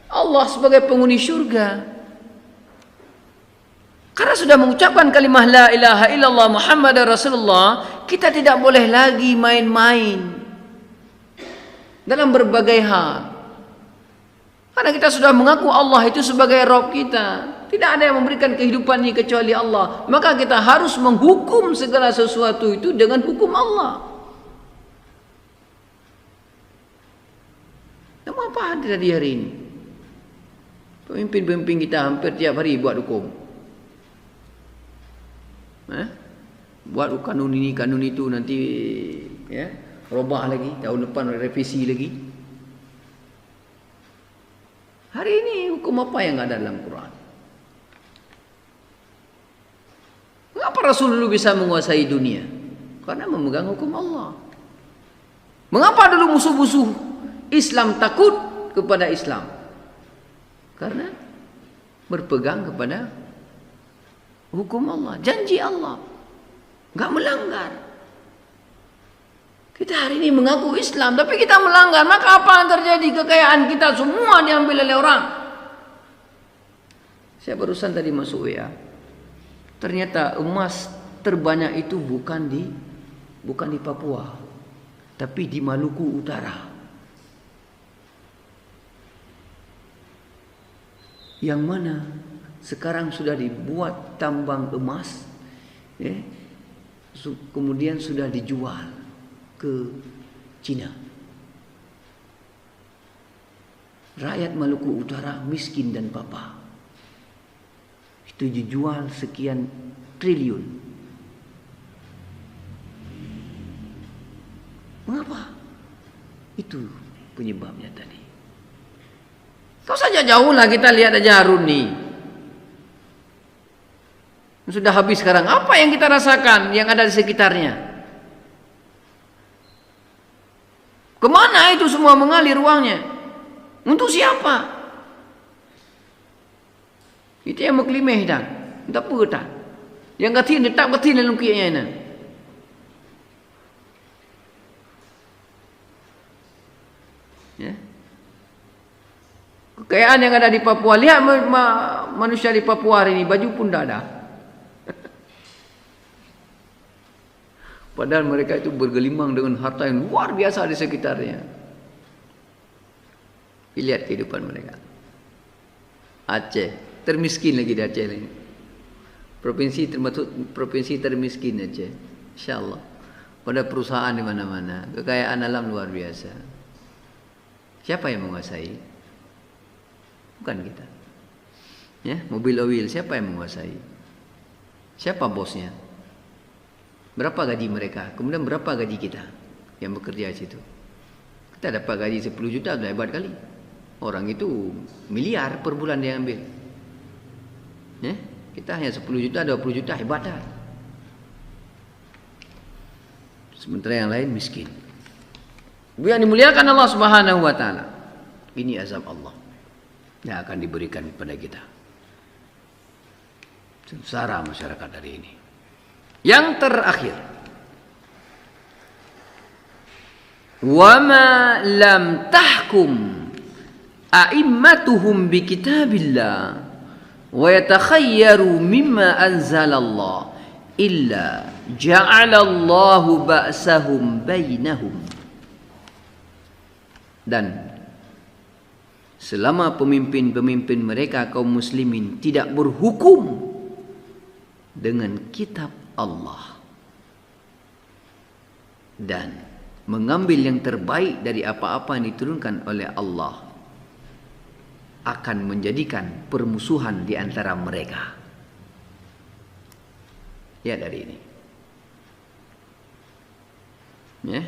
Allah sebagai penghuni syurga. Karena sudah mengucapkan kalimah la ilaha illallah Muhammadar Rasulullah, kita tidak boleh lagi main-main dalam berbagai hal. Karena kita sudah mengaku Allah itu sebagai Rabb kita. Tidak ada yang memberikan kehidupan ini kecuali Allah. Maka kita harus menghukum segala sesuatu itu dengan hukum Allah. Namun apa ada di hari ini? Pemimpin-pemimpin kita hampir tiap hari buat hukum. Buat kanun ini, kanun itu, nanti ya, robah lagi, tahun depan revisi lagi. Hari ini hukum apa yang ada dalam Quran? Mengapa Rasul dulu bisa menguasai dunia? Karena memegang hukum Allah. Mengapa dulu musuh-musuh Islam takut kepada Islam? Karena berpegang kepada hukum Allah, janji Allah, nggak melanggar. Kita hari ini mengaku Islam, tapi kita melanggar. Maka apa yang terjadi? Kekayaan kita semua diambil oleh orang. Saya barusan tadi masuk WA. Ternyata emas terbanyak itu bukan di Papua, tapi di Maluku Utara. Yang mana sekarang sudah dibuat tambang emas, ya, kemudian sudah dijual ke Cina. Rakyat Maluku Utara miskin dan papa. Itu dijual sekian triliun. Mengapa? Itu penyebabnya tadi. Tahu saja jauh lah kita lihat aja Harun nih. Sudah habis sekarang. Apa yang kita rasakan yang ada di sekitarnya? Kemana itu semua mengalir uangnya? Untuk siapa? Itu yang meklimeh dah. Tak apa dah. Yang gatin tak gatin dalam kiyanya ini. Ya. Kekayaan yang ada di Papua. Lihat manusia di Papua hari ini, baju pun tak ada. Padahal mereka itu bergelimang dengan harta yang luar biasa di sekitarnya. Lihat kehidupan mereka. Aceh, termiskin lagi di Aceh ini. Provinsi termasuk provinsi termiskin Aceh. InsyaAllah. Pada perusahaan di mana-mana. Kekayaan alam luar biasa. Siapa yang menguasai? Bukan kita. Ya, mobil oil siapa yang menguasai? Siapa bosnya? Berapa gaji mereka? Kemudian berapa gaji kita yang bekerja di situ? Kita dapat gaji 10 juta sudah hebat kali. Orang itu miliar per bulan dia ambil. Ya, kita hanya 10 juta, 20 juta hebat dah. Sementara yang lain miskin. Yang dimuliakan Allah Subhanahu wa taala. Ini azab Allah yang akan diberikan kepada kita. Sengsara masyarakat hari ini. Yang terakhir, wa ma lam tahkum a'immatuhum bi kitabillah wa yatakhayyaru mimma anzalallah illa ja'alallahu ba'sahum bainahum. Dan selama pemimpin-pemimpin mereka kaum muslimin tidak berhukum dengan kitab Allah dan mengambil yang terbaik dari apa-apa yang diturunkan oleh Allah, akan menjadikan permusuhan di antara mereka. Ya, dari ini. Ya.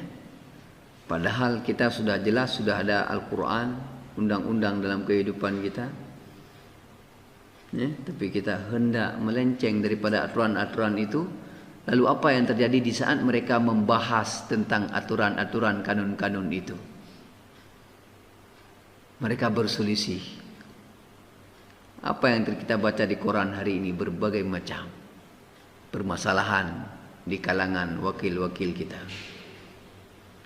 Padahal kita sudah jelas, sudah ada Al-Quran, undang-undang dalam kehidupan kita. Ya, tapi kita hendak melenceng daripada aturan-aturan itu. Lalu apa yang terjadi di saat mereka membahas tentang aturan-aturan kanun-kanun itu? Mereka berselisih. Apa yang kita baca di Quran hari ini, berbagai macam permasalahan di kalangan wakil-wakil kita.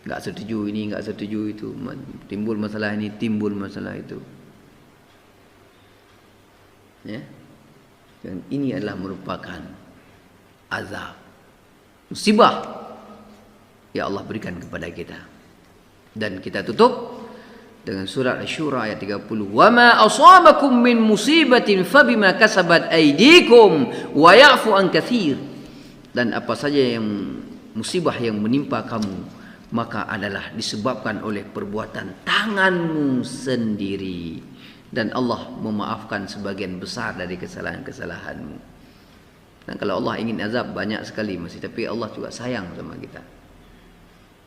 Enggak setuju ini, enggak setuju itu, timbul masalah ini, timbul masalah itu. Ya. Dan ini adalah merupakan azab, musibah yang Allah berikan kepada kita. Dan kita tutup dengan surat Asy-Syura ayat 30. Wa ma asabakum min musibatin fabima kasabat aydikum wa ya'fu an katsir. Dan apa saja yang musibah yang menimpa kamu, maka adalah disebabkan oleh perbuatan tanganmu sendiri. Dan Allah memaafkan sebagian besar dari kesalahan-kesalahanmu. Dan kalau Allah ingin azab banyak sekali masih, tapi Allah juga sayang sama kita.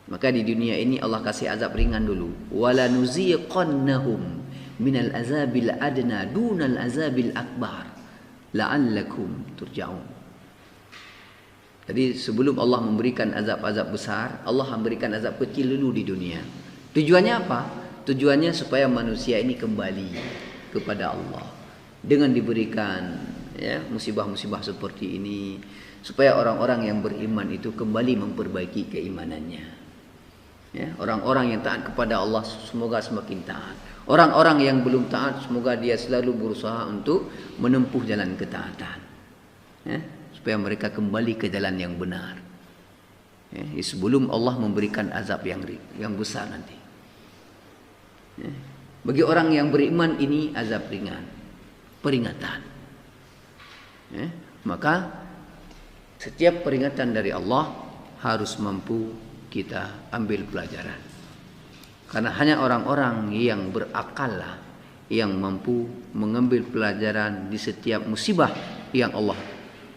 Maka di dunia ini Allah kasih azab ringan dulu. Wala nuziqannahum minal azabil adna dunal azabil akbar la'allakum turja'un. Jadi sebelum Allah memberikan azab-azab besar, Allah memberikan azab kecil dulu di dunia. Tujuannya apa? Tujuannya supaya manusia ini kembali kepada Allah dengan diberikan ya musibah-musibah seperti ini, supaya orang-orang yang beriman itu kembali memperbaiki keimanannya. Ya, orang-orang yang taat kepada Allah semoga semakin taat. Orang-orang yang belum taat semoga dia selalu berusaha untuk menempuh jalan ketaatan. Ya, supaya mereka kembali ke jalan yang benar. Ya, sebelum Allah memberikan azab yang besar nanti. Ya. Bagi orang yang beriman ini azab ringan, peringatan. Ya. Maka setiap peringatan dari Allah harus mampu kita ambil pelajaran. Karena hanya orang-orang yang berakal lah yang mampu mengambil pelajaran di setiap musibah yang Allah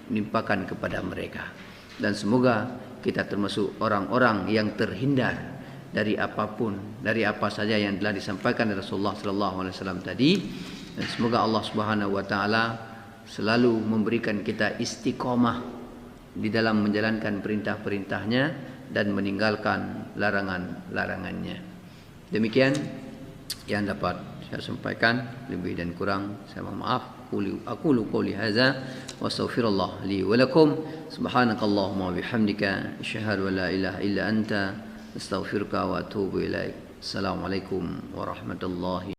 nimpakan kepada mereka. Dan semoga kita termasuk orang-orang yang terhindar dari apapun, dari apa saja yang telah disampaikan oleh Rasulullah sallallahu alaihi wasallam tadi. Dan semoga Allah Subhanahu wa taala selalu memberikan kita istiqomah di dalam menjalankan perintah-perintahnya dan meninggalkan larangan-larangannya. Demikian yang dapat saya sampaikan, lebih dan kurang saya mohon maaf. Aqulu qouli hadza wa astaghfirullah li wa lakum. Subhanakallahumma wa bihamdika asyhadu an la ilaha illa anta astaghfiruka wa atubu ilaik. Assalamualaikum warahmatullahi